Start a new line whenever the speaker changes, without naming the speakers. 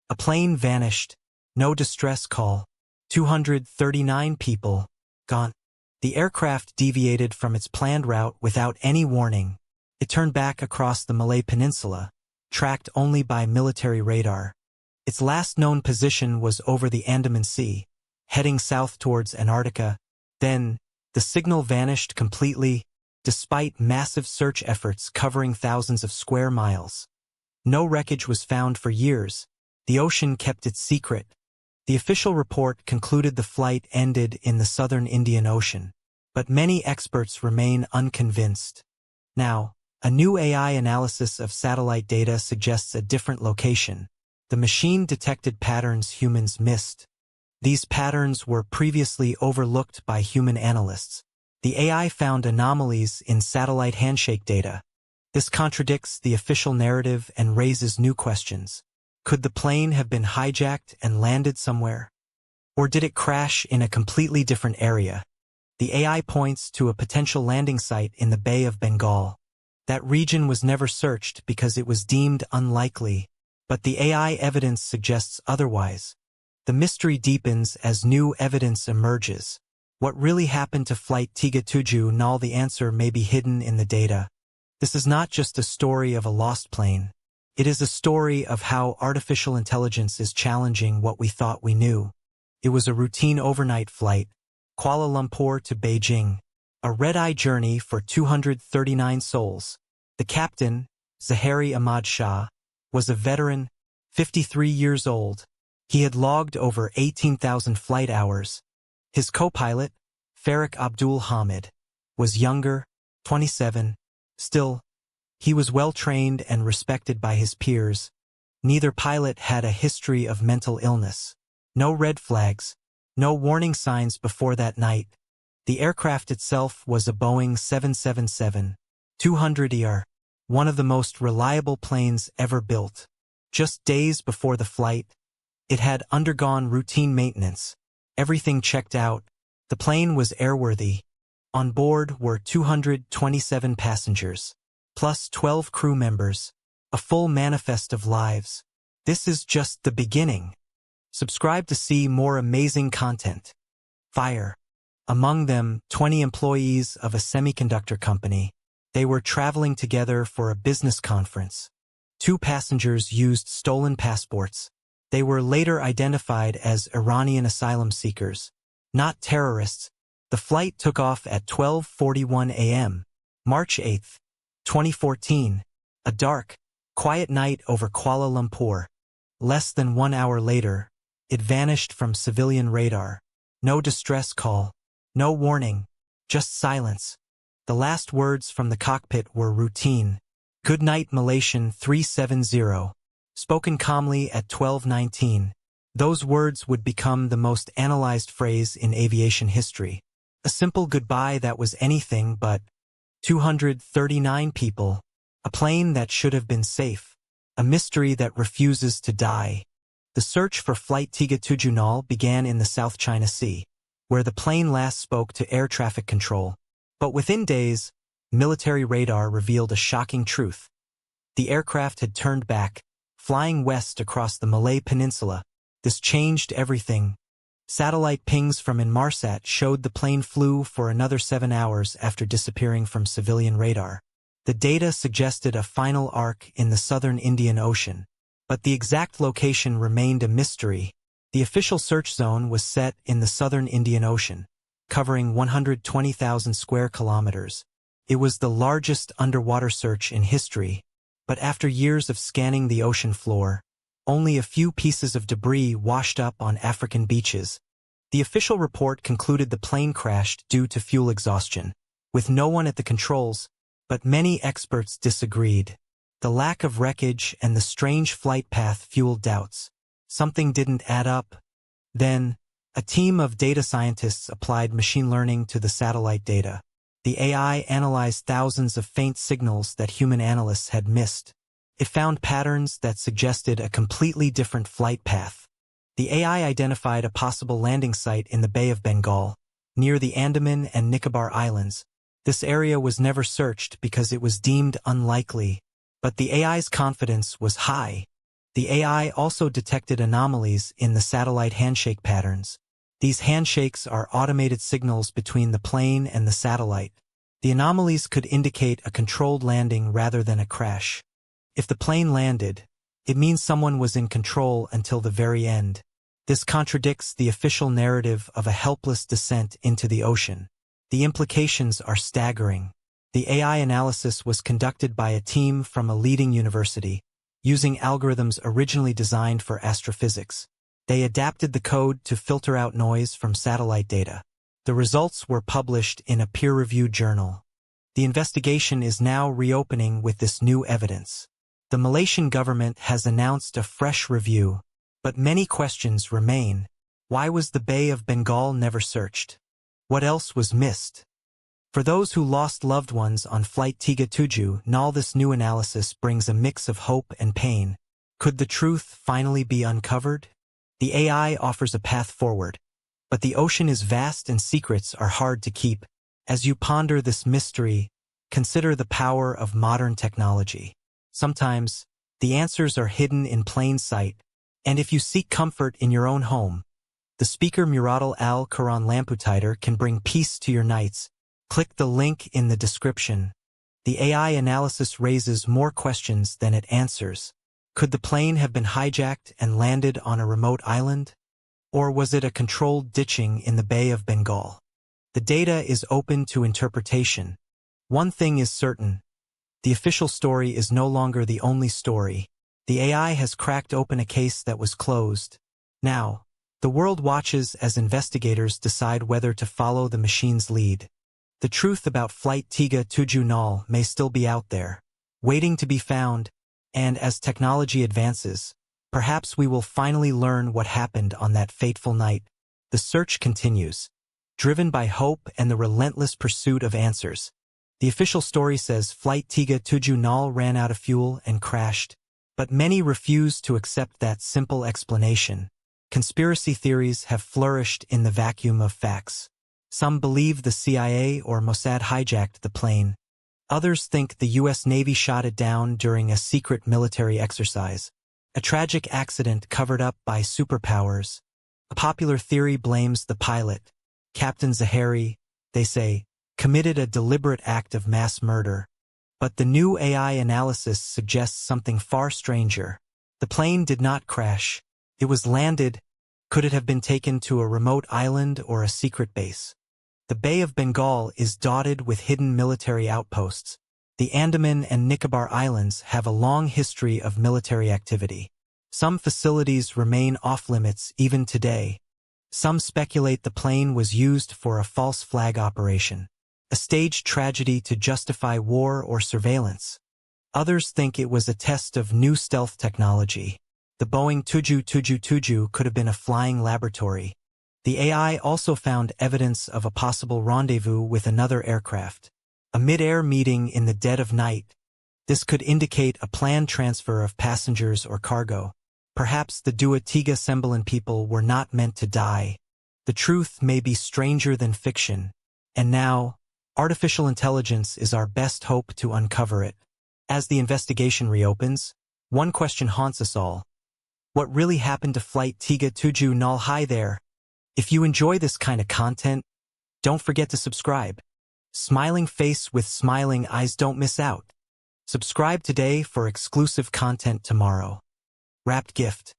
A plane vanished. No distress call. 239 people gone. The aircraft deviated from its planned route without any warning. It turned back across the Malay Peninsula, tracked only by military radar. Its last known position was over the Andaman Sea, heading south towards Antarctica. Then, the signal vanished completely, despite massive search efforts covering thousands of square miles. No wreckage was found for years. The ocean kept its secret. The official report concluded the flight ended in the southern Indian Ocean, but many experts remain unconvinced. Now, a new AI analysis of satellite data suggests a different location. The machine detected patterns humans missed. These patterns were previously overlooked by human analysts. The AI found anomalies in satellite handshake data. This contradicts the official narrative and raises new questions. Could the plane have been hijacked and landed somewhere? Or did it crash in a completely different area? The AI points to a potential landing site in the Bay of Bengal. That region was never searched because it was deemed unlikely, but the AI evidence suggests otherwise. The mystery deepens as new evidence emerges. What really happened to Flight 370? The answer may be hidden in the data. This is not just a story of a lost plane. It is a story of how artificial intelligence is challenging what we thought we knew. It was a routine overnight flight, Kuala Lumpur to Beijing, a red-eye journey for 239 souls. The captain, Zahari Ahmad Shah, was a veteran, 53 years old. He had logged over 18,000 flight hours. His co-pilot, Farik Abdul Hamid, was younger, 27. Still, he was well-trained and respected by his peers. Neither pilot had a history of mental illness. No red flags, no warning signs before that night. The aircraft itself was a Boeing 777-200ER, one of the most reliable planes ever built. Just days before the flight, it had undergone routine maintenance. Everything checked out. The plane was airworthy. On board were 227 passengers, plus 12 crew members, a full manifest of lives. This is just the beginning. Subscribe to see more amazing content. Fire. Among them, 20 employees of a semiconductor company. They were traveling together for a business conference. 2 passengers used stolen passports. They were later identified as Iranian asylum seekers, not terrorists. The flight took off at 12:41 a.m., March 8, 2014, a dark, quiet night over Kuala Lumpur. Less than 1 hour later, it vanished from civilian radar. No distress call, no warning, just silence. The last words from the cockpit were routine. "Good night, Malaysian 370. Spoken calmly at 12:19. Those words would become the most analyzed phrase in aviation history. A simple goodbye that was anything but. 239 people. A plane that should have been safe. A mystery that refuses to die. The search for Flight 370 began in the South China Sea, where the plane last spoke to air traffic control. But within days, military radar revealed a shocking truth. The aircraft had turned back, flying west across the Malay Peninsula. This changed everything. Satellite pings from Inmarsat showed the plane flew for another 7 hours after disappearing from civilian radar. The data suggested a final arc in the southern Indian Ocean, but the exact location remained a mystery. The official search zone was set in the southern Indian Ocean, covering 120,000 square kilometers. It was the largest underwater search in history, but after years of scanning the ocean floor, only a few pieces of debris washed up on African beaches. The official report concluded the plane crashed due to fuel exhaustion, with no one at the controls, but many experts disagreed. The lack of wreckage and the strange flight path fueled doubts. Something didn't add up. Then, a team of data scientists applied machine learning to the satellite data. The AI analyzed thousands of faint signals that human analysts had missed. It found patterns that suggested a completely different flight path. The AI identified a possible landing site in the Bay of Bengal, near the Andaman and Nicobar Islands. This area was never searched because it was deemed unlikely, but the AI's confidence was high. The AI also detected anomalies in the satellite handshake patterns. These handshakes are automated signals between the plane and the satellite. The anomalies could indicate a controlled landing rather than a crash. If the plane landed, it means someone was in control until the very end. This contradicts the official narrative of a helpless descent into the ocean. The implications are staggering. The AI analysis was conducted by a team from a leading university, using algorithms originally designed for astrophysics. They adapted the code to filter out noise from satellite data. The results were published in a peer-reviewed journal. The investigation is now reopening with this new evidence. The Malaysian government has announced a fresh review, but many questions remain. Why was the Bay of Bengal never searched? What else was missed? For those who lost loved ones on Flight 370, this new analysis brings a mix of hope and pain. Could the truth finally be uncovered? The AI offers a path forward, but the ocean is vast and secrets are hard to keep. As you ponder this mystery, consider the power of modern technology. Sometimes, the answers are hidden in plain sight, and if you seek comfort in your own home, the speaker Muratal Al-Quran Lamputider can bring peace to your nights. Click the link in the description. The AI analysis raises more questions than it answers. Could the plane have been hijacked and landed on a remote island? Or was it a controlled ditching in the Bay of Bengal? The data is open to interpretation. One thing is certain. The official story is no longer the only story. The AI has cracked open a case that was closed. Now, the world watches as investigators decide whether to follow the machine's lead. The truth about Flight 370 may still be out there, waiting to be found, and as technology advances, perhaps we will finally learn what happened on that fateful night. The search continues, driven by hope and the relentless pursuit of answers. The official story says Flight 370 ran out of fuel and crashed, but many refuse to accept that simple explanation. Conspiracy theories have flourished in the vacuum of facts. Some believe the CIA or Mossad hijacked the plane. Others think the U.S. Navy shot it down during a secret military exercise, a tragic accident covered up by superpowers. A popular theory blames the pilot, Captain Zahari, they say, committed a deliberate act of mass murder. But the new AI analysis suggests something far stranger. The plane did not crash. It was landed. Could it have been taken to a remote island or a secret base? The Bay of Bengal is dotted with hidden military outposts. The Andaman and Nicobar Islands have a long history of military activity. Some facilities remain off-limits even today. Some speculate the plane was used for a false flag operation, a staged tragedy to justify war or surveillance. Others think it was a test of new stealth technology. The Boeing 777 could have been a flying laboratory. The AI also found evidence of a possible rendezvous with another aircraft, a mid-air meeting in the dead of night. This could indicate a planned transfer of passengers or cargo. Perhaps the Deuahub people were not meant to die. The truth may be stranger than fiction. And now, artificial intelligence is our best hope to uncover it. As the investigation reopens, one question haunts us all. What really happened to Flight 370? Hi there. If you enjoy this kind of content, don't forget to subscribe. Smiling face with smiling eyes, don't miss out. Subscribe today for exclusive content tomorrow. Wrapped gift.